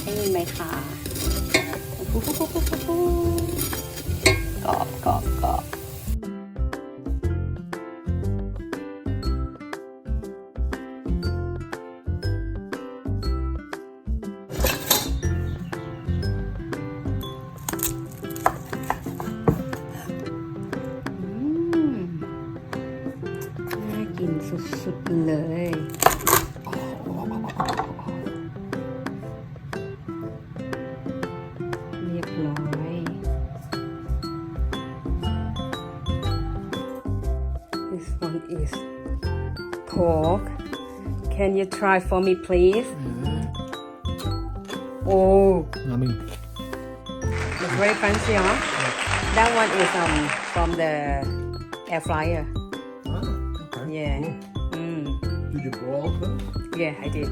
ได้ยินไหมคะกรอบกรอบกรอบน่ากินสุดๆเลยเรียบร้อย This one is pork. Can you try for me, please? Oh, Yummy. it's very fancy, huh? That one is from the air fryer. Ah, okay. Yeah. Did you boil them? Yeah, I did.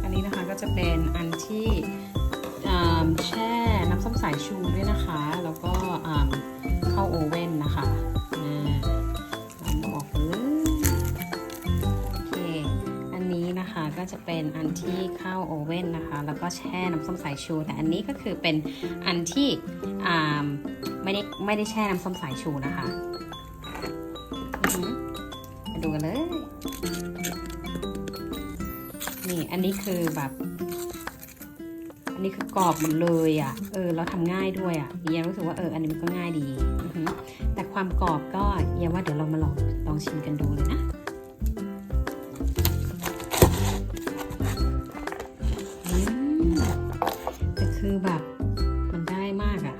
อันนี้นะคะก็จะเป็นอันที่แช่น้ำส้มสายชูด้วยนะคะ แล้วก็เข้าโอเว่นนะคะเราออกเลยโอเคอันนี้นะคะก็จะเป็นอันที่เข้าโอเว่นนะคะแล้วก็แช่น้ำส้มสายชูแต่อันนี้ก็คือเป็นอันที่ไม่ได้แช่น้ำส้มสายชูนะคะมาดูกันเลยนี่อันนี้คือแบบอันนี้คือกรอบหมดเลยอ่ะแล้วทำง่ายด้วยอ่ะเยียรู้สึกว่าอันนี้มันก็ง่ายดีแต่ความกรอบก็เยียว่าเดี๋ยวเรามาลองชิมกันดูเลยนะแต่คือแบบมันได้มากอ่ะ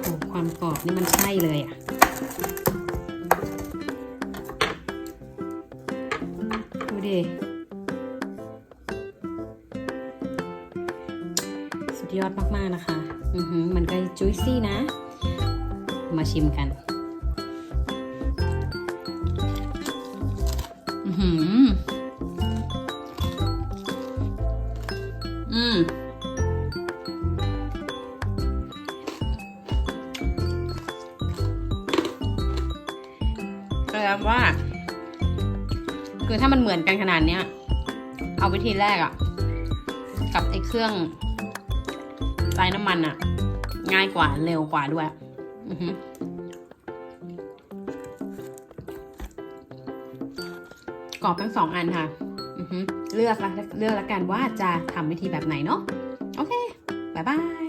โอ้ความกรอบนี่มันใช่เลยอ่ะสุดยอดมากๆนะคะมันก็จุยซี่นะมาชิมกันแสดงว่าคือถ้ามันเหมือนกันขนาดเนี้ยเอาวิธีแรกอ่ะกับไอ้เครื่องไร้น้ำมันอ่ะง่ายกว่าเร็วกว่าด้วยกรอบทั้ง2อันค่ะเลือกละกันว่าจะทำวิธีแบบไหนเนาะโอเคบ๊ายบาย